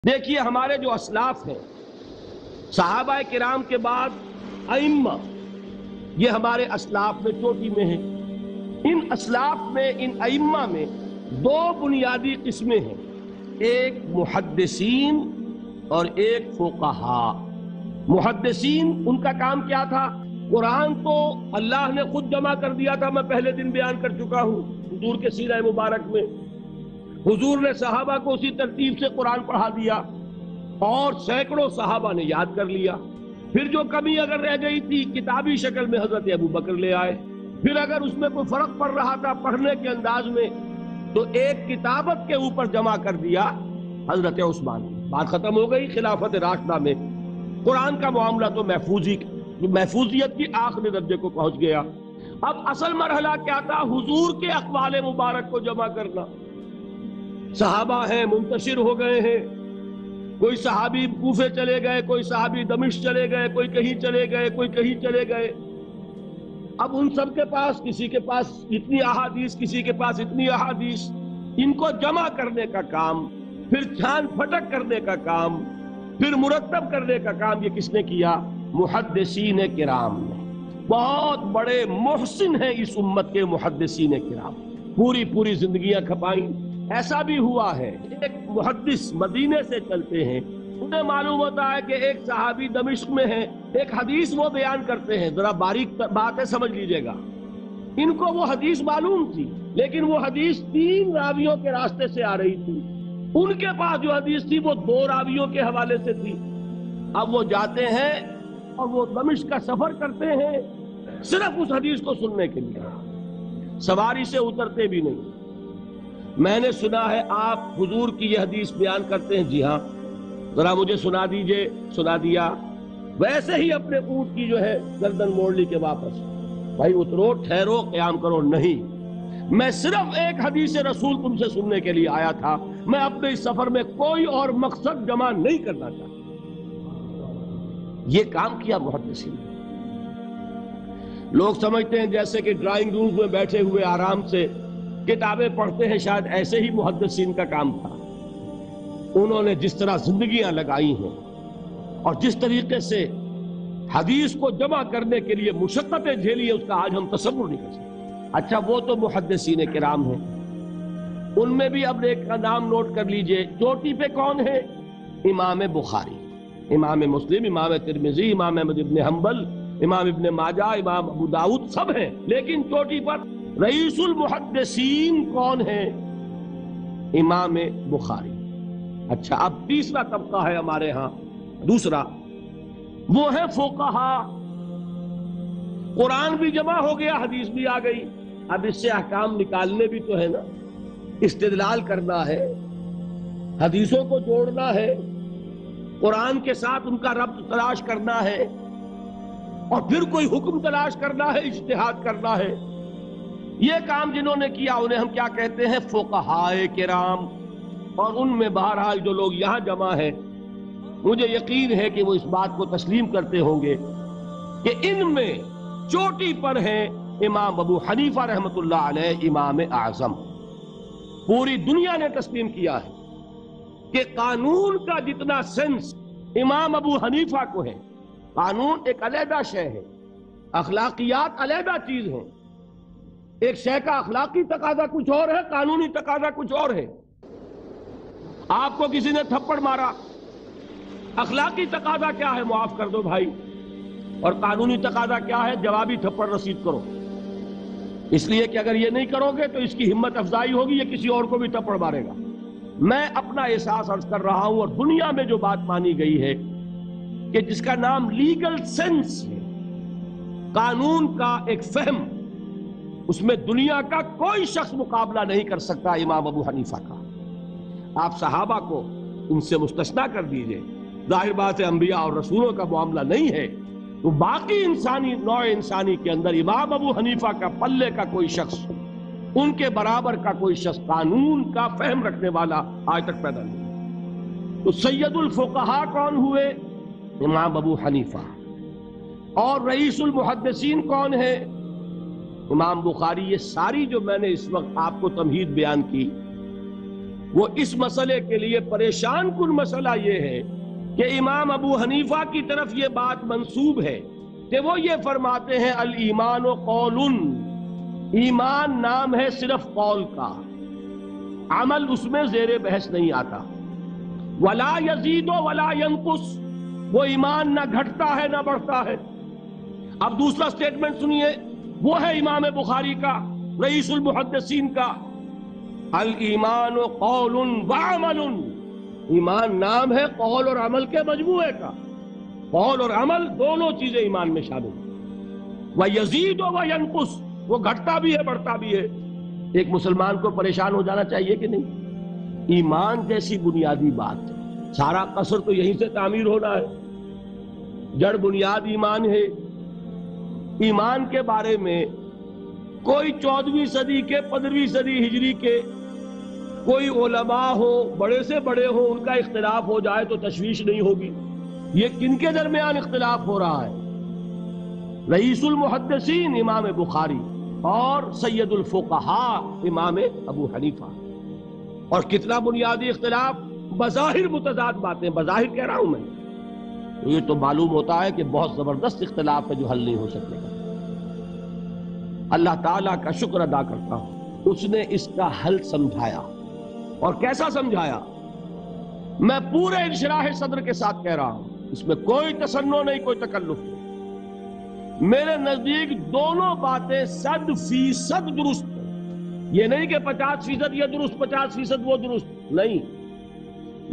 دیکھیے ہمارے جو اسلاف ہیں صحابہ کرام کے بعد ائمہ، یہ ہمارے اسلاف میں چوٹی میں ہیں۔ ان اسلاف میں، ان ائمہ میں دو بنیادی قسمیں ہیں، ایک محدثین اور ایک فقہا۔ محدثین ان کا کام کیا تھا؟ قرآن تو اللہ نے خود جمع کر دیا تھا، میں پہلے دن بیان کر چکا ہوں حضور کے سیرہ مبارک میں۔ حضور نے صحابہ کو اسی ترتیب سے قرآن پڑھا دیا اور سینکڑوں صحابہ نے یاد کر لیا۔ پھر جو کمی اگر رہ گئی تھی کتابی شکل میں حضرت ابو بکر لے آئے۔ پھر اگر اس میں کوئی فرق پڑ رہا تھا پڑھنے کے انداز میں تو ایک کتابت کے اوپر جمع کر دیا حضرت عثمان۔ بات ختم ہو گئی۔ خلافت راشدہ میں قرآن کا معاملہ تو محفوظیت کی آخری درجے کو پہنچ گیا۔ اب اصل مرحلہ کیا تھا؟ حضور کے اقوال مبارک کو جمع کرنا۔ صحابہ ہیں، منتشر ہو گئے ہیں، کوئی صحابی کوفے چلے گئے، کوئی صحابی دمشق چلے گئے، کوئی کہیں چلے گئے، کوئی کہیں چلے گئے۔ اب ان سب کے پاس، کسی کے پاس اتنی احادیث، کسی کے پاس اتنی احادیث، ان کو جمع کرنے کا کام، پھر چھان پھٹک کرنے کا کام، پھر مرتب کرنے کا کام، یہ کس نے کیا؟ محدثین کرام نے۔ بہت بڑے محسن ہیں اس امت کے محدثین کرام، پوری زندگیاں کھپائیں۔ ایسا بھی ہوا ہے ایک محدث مدینے سے چلتے ہیں، انہیں معلوم ہوتا ہے کہ ایک صحابی دمشق میں ہے، ایک حدیث وہ بیان کرتے ہیں، ذرا باریک بات ہے سمجھ لیجئے گا۔ ان کو وہ حدیث معلوم تھی لیکن وہ حدیث 3 راویوں کے راستے سے آ رہی تھی، ان کے پاس جو حدیث تھی وہ 2 راویوں کے حوالے سے تھی۔ اب وہ جاتے ہیں اور وہ دمشق کا سفر کرتے ہیں صرف اس حدیث کو سننے کے لیے، سواری سے اترتے بھی نہیں۔ میں نے سنا ہے آپ حضور کی یہ حدیث بیان کرتے ہیں، جی ہاں، ذرا مجھے سنا دیجئے۔ سنا دیا، ویسے ہی اپنے اونٹ کی جو ہے گردن موڑ لی کے واپس، بھائی اترو، ٹھہرو، قیام کرو۔ نہیں، میں صرف ایک حدیث رسول تم سے سننے کے لیے آیا تھا، میں اپنے اس سفر میں کوئی اور مقصد جمع نہیں کرنا چاہتا۔ یہ کام کیا محدثین نے۔ لوگ سمجھتے ہیں جیسے کہ ڈرائنگ روم میں بیٹھے ہوئے آرام سے کتابیں پڑھتے ہیں، شاید ایسے ہی محدثین کا کام تھا۔ انہوں نے جس طرح زندگیاں لگائی ہیں اور جس طریقے سے حدیث کو جمع کرنے کے لیے مشقتیں جھیلی ہیں، اس کا آج ہم تصور نہیں کر سکتے۔ اچھا، وہ تو محدثین کرام ہیں، ان میں بھی اب ایک کا نام نوٹ کر لیجئے، چوٹی پہ کون ہے؟ امام بخاری، امام مسلم، امام ترمذی، امام احمد بن حنبل، امام ابن ماجہ، امام ابو داؤد، سب ہیں، لیکن چوٹی پر رئیس المحدثین کون ہے؟ امام بخاری۔ اچھا، اب تیسرا طبقہ ہے ہمارے ہاں، دوسرا، وہ ہے فقہا۔ قرآن بھی جمع ہو گیا، حدیث بھی آ گئی، اب اس سے احکام نکالنے بھی تو ہے نا، استدلال کرنا ہے، حدیثوں کو جوڑنا ہے، قرآن کے ساتھ ان کا ربط تلاش کرنا ہے، اور پھر کوئی حکم تلاش کرنا ہے، اجتہاد کرنا ہے۔ یہ کام جنہوں نے کیا انہیں ہم کیا کہتے ہیں؟ فقہائے کرام۔ اور ان میں بہرحال جو لوگ یہاں جمع ہیں، مجھے یقین ہے کہ وہ اس بات کو تسلیم کرتے ہوں گے کہ ان میں چوٹی پر ہیں امام ابو حنیفہ رحمۃ اللہ علیہ، امام اعظم۔ پوری دنیا نے تسلیم کیا ہے کہ قانون کا جتنا سینس امام ابو حنیفہ کو ہے، قانون ایک علیحدہ شے ہے، اخلاقیات علیحدہ چیز ہیں۔ ایک شے کا اخلاقی تقاضا کچھ اور ہے، قانونی تقاضا کچھ اور ہے۔ آپ کو کسی نے تھپڑ مارا، اخلاقی تقاضا کیا ہے؟ معاف کر دو بھائی، اور قانونی تقاضا کیا ہے؟ جوابی تھپڑ رسید کرو، اس لیے کہ اگر یہ نہیں کرو گے تو اس کی ہمت افزائی ہوگی، یہ کسی اور کو بھی تھپڑ مارے گا۔ میں اپنا احساس عرض کر رہا ہوں، اور دنیا میں جو بات مانی گئی ہے کہ جس کا نام لیگل سینس ہے، قانون کا ایک فہم، اس میں دنیا کا کوئی شخص مقابلہ نہیں کر سکتا امام ابو حنیفہ کا۔ آپ صحابہ کو ان سے مستثنیٰ کر دیجئے، ظاہر بات ہے انبیاء اور رسولوں کا معاملہ نہیں ہے، تو باقی انسانی نوع انسانی کے اندر امام ابو حنیفہ کا پلے کا کوئی شخص، ان کے برابر کا کوئی شخص قانون کا فہم رکھنے والا آج تک پیدا نہیں۔ تو سید الفقہاء کون ہوئے؟ امام ابو حنیفہ۔ اور رئیس المحدثین کون ہے؟ امام بخاری۔ یہ ساری جو میں نے اس وقت آپ کو تمہید بیان کی، وہ اس مسئلے کے لیے پریشان کن مسئلہ یہ ہے کہ امام ابو حنیفہ کی طرف یہ بات منسوب ہے کہ وہ یہ فرماتے ہیں الایمان قول، ایمان نام ہے صرف قول کا، عمل اس میں زیر بحث نہیں آتا، ولا یزید ولا ینقص، وہ ایمان نہ گھٹتا ہے نہ بڑھتا ہے۔ اب دوسرا سٹیٹمنٹ سنیے، وہ ہے امام بخاری کا، رئیس المحدثین کا، الایمان قول وعمل، ایمان نام ہے قول اور عمل کے مجموعے کا، قول اور عمل دونوں چیزیں ایمان میں شامل ہیں، وَيَزِيدُ وَيَنْقُصُ، وہ گھٹتا بھی ہے بڑھتا بھی ہے۔ ایک مسلمان کو پریشان ہو جانا چاہیے کہ نہیں؟ ایمان جیسی بنیادی بات، سارا قصر تو یہیں سے تعمیر ہونا ہے، جڑ بنیاد ایمان ہے۔ ایمان کے بارے میں کوئی 14ویں صدی کے 15ویں صدی ہجری کے کوئی علماء ہو، بڑے سے بڑے ہو، ان کا اختلاف ہو جائے تو تشویش نہیں ہوگی۔ یہ کن کے درمیان اختلاف ہو رہا ہے؟ رئیس المحدثین امام بخاری اور سید الفقہاء امام ابو حنیفہ، اور کتنا بنیادی اختلاف، بظاہر متضاد باتیں، بظاہر کہہ رہا ہوں میں، یہ تو معلوم ہوتا ہے کہ بہت زبردست اختلاف ہے جو حل نہیں ہو سکے گا۔ اللہ تعالیٰ کا شکر ادا کرتا ہوں، اس نے اس کا حل سمجھایا، اور کیسا سمجھایا؟ میں پورے انشراح صدر کے ساتھ کہہ رہا ہوں، اس میں کوئی تصنع نہیں، کوئی تکلف نہیں۔ میرے نزدیک دونوں باتیں 100% درست ہیں، یہ نہیں کہ 50% یہ درست 50% وہ درست، نہیں،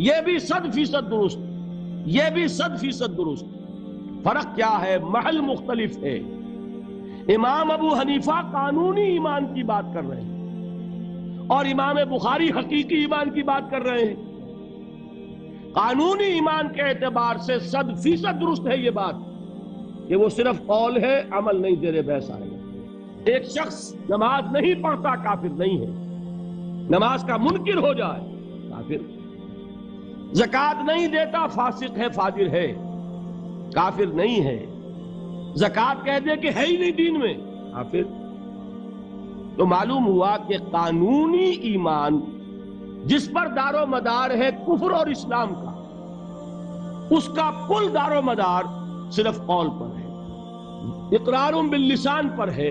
یہ بھی 100% درست، یہ بھی 100% درست۔ فرق کیا ہے؟ محل مختلف ہے۔ امام ابو حنیفہ قانونی ایمان کی بات کر رہے ہیں، اور امام بخاری حقیقی ایمان کی بات کر رہے ہیں۔ قانونی ایمان کے اعتبار سے 100% درست ہے یہ بات کہ وہ صرف قول ہے، عمل نہیں زیر بحث آئے گا۔ ایک شخص نماز نہیں پڑھتا کافر نہیں ہے، نماز کا منکر ہو جائے کافر، زکوٰۃ نہیں دیتا فاسق ہے، فاجر ہے، کافر نہیں ہے، زکوٰۃ کہہ دے کہ ہے ہی نہیں دین میں، کافر۔ تو معلوم ہوا کہ قانونی ایمان جس پر دار و مدار ہے کفر اور اسلام کا، اس کا کل دار و مدار صرف قول پر ہے، اقرار باللسان پر ہے۔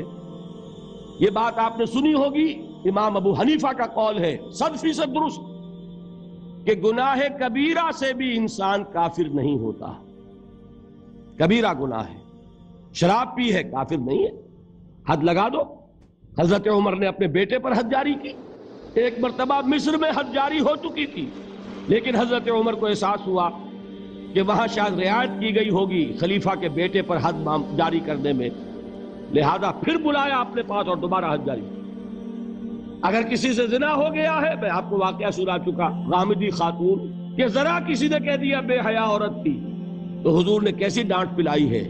یہ بات آپ نے سنی ہوگی، امام ابو حنیفہ کا قول ہے 100% درست کہ گناہ کبیرہ سے بھی انسان کافر نہیں ہوتا۔ کبیرہ گناہ ہے، شراب پی ہے، کافر نہیں ہے، حد لگا دو۔ حضرت عمر نے اپنے بیٹے پر حد جاری کی، ایک مرتبہ مصر میں حد جاری ہو چکی تھی، لیکن حضرت عمر کو احساس ہوا کہ وہاں شاید رعایت کی گئی ہوگی خلیفہ کے بیٹے پر حد جاری کرنے میں، لہذا پھر بلایا اپنے پاس اور دوبارہ حد جاری کی۔ اگر کسی سے زنا ہو گیا ہے، میں آپ کو واقعہ سنا چکا، غامدی خاتون کہ ذرا کسی نے کہہ دیا بے حیا عورت تھی، تو حضور نے کیسی ڈانٹ پلائی ہے،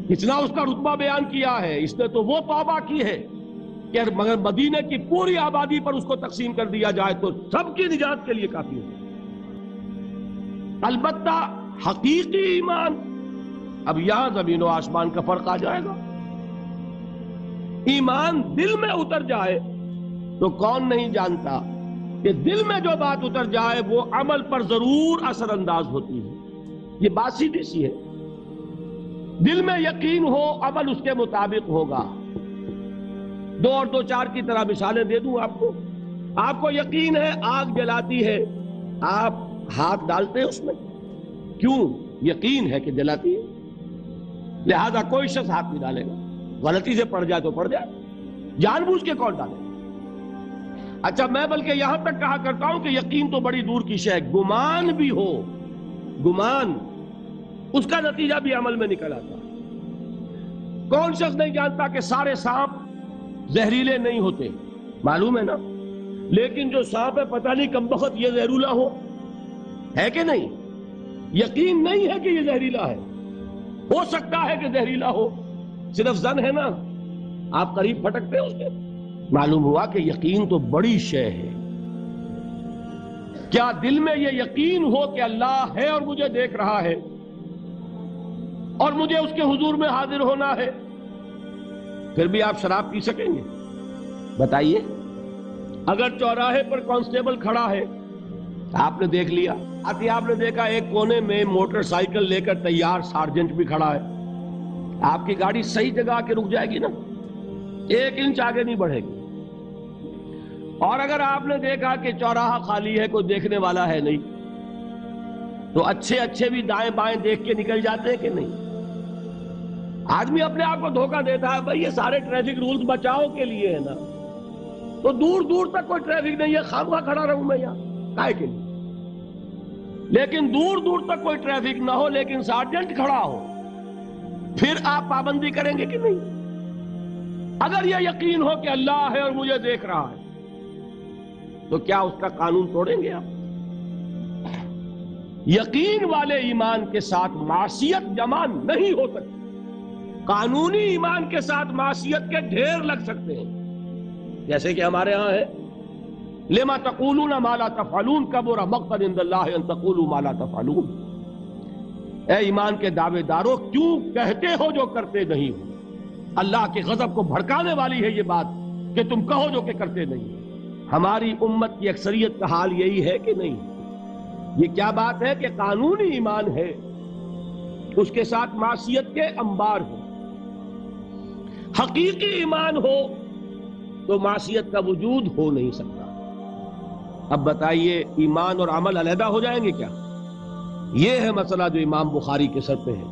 اتنا اس کا رتبہ بیان کیا ہے، اس نے تو وہ توبہ کی ہے کہ مگر مدینے کی پوری آبادی پر اس کو تقسیم کر دیا جائے تو سب کی نجات کے لیے کافی ہے۔ البتہ حقیقی ایمان، اب یہاں زمین و آسمان کا فرق آ جائے گا۔ ایمان دل میں اتر جائے تو کون نہیں جانتا کہ دل میں جو بات اتر جائے وہ عمل پر ضرور اثر انداز ہوتی ہے۔ یہ بات سیدھی سی ہے، دل میں یقین ہو، عمل اس کے مطابق ہوگا۔ 2 اور 2 4 کی طرح مثالیں دے دوں آپ کو۔ آپ کو یقین ہے آگ جلاتی ہے، آپ ہاتھ ڈالتے ہیں اس میں، کیوں؟ یقین ہے کہ جلاتی ہے، لہذا کوئی شخص ہاتھ نہیں ڈالے گا، غلطی سے پڑ جائے تو پڑ جائے، جان بوجھ کے کون ڈالے گا؟ اچھا، میں بلکہ یہاں تک کہا کرتا ہوں کہ یقین تو بڑی دور کی شے ہے، گمان بھی ہو، گمان، اس کا نتیجہ بھی عمل میں نکل آتا۔ کون شخص نہیں جانتا کہ سارے سانپ زہریلے نہیں ہوتے؟ معلوم ہے نا، لیکن جو سانپ ہے پتہ نہیں کم بخت یہ زہریلا ہے کہ نہیں؟ یقین نہیں ہے کہ یہ زہریلا ہے، ہو سکتا ہے کہ زہریلا ہو، صرف ظن ہے نا، آپ قریب پھٹکتے ہیں اس کے۔ معلوم ہوا کہ یقین تو بڑی شے ہے۔ کیا دل میں یہ یقین ہو کہ اللہ ہے اور مجھے دیکھ رہا ہے اور مجھے اس کے حضور میں حاضر ہونا ہے، پھر بھی آپ شراب پی سکیں گے؟ بتائیے۔ اگر چوراہے پر کانسٹیبل کھڑا ہے آپ نے دیکھ لیا آتی، آپ نے دیکھا ایک کونے میں موٹر سائیکل لے کر تیار سارجنٹ بھی کھڑا ہے، آپ کی گاڑی صحیح جگہ آ کے رک جائے گی نا، 1 انچ آگے نہیں بڑھے گی۔ اور اگر آپ نے دیکھا کہ چوراہا خالی ہے، کوئی دیکھنے والا ہے نہیں، تو اچھے بھی دائیں بائیں دیکھ کے نکل جاتے ہیں کہ نہیں؟ آدمی اپنے آپ کو دھوکہ دیتا ہے، بھائی یہ سارے ٹریفک رولز بچاؤ کے لیے ہے نا، تو دور دور تک کوئی ٹریفک نہیں ہے، خامخواہ کھڑا رہوں میں یہاں کائے کے لیے؟ لیکن دور دور تک کوئی ٹریفک نہ ہو لیکن سارجنٹ کھڑا ہو، پھر آپ پابندی کریں گے کہ نہیں؟ اگر یہ یقین ہو کہ اللہ ہے اور مجھے دیکھ رہا ہے تو کیا اس کا قانون توڑیں گے آپ؟ یقین والے ایمان کے ساتھ معصیت جمع نہیں ہو سکتی۔ قانونی ایمان کے ساتھ معصیت کے ڈھیر لگ سکتے ہیں، جیسے کہ ہمارے ہاں ہے لما تقولون ما لا تفعلون کبر مقتا عند اللہ ان تقولوا ما لا تفعلون۔ اے ایمان کے دعوے دارو، کیوں کہتے ہو جو کرتے نہیں ہو؟ اللہ کے غضب کو بھڑکانے والی ہے یہ بات کہ تم کہو جو کہ کرتے نہیں۔ ہماری امت کی اکثریت کا حال یہی ہے کہ نہیں؟ یہ کیا بات ہے کہ قانونی ایمان ہے، اس کے ساتھ معصیت کے انبار ہیں۔ حقیقی ایمان ہو تو معصیت کا وجود ہو نہیں سکتا۔ اب بتائیے ایمان اور عمل علیحدہ ہو جائیں گے کیا؟ یہ ہے مسئلہ جو امام بخاری کے سر پہ ہے۔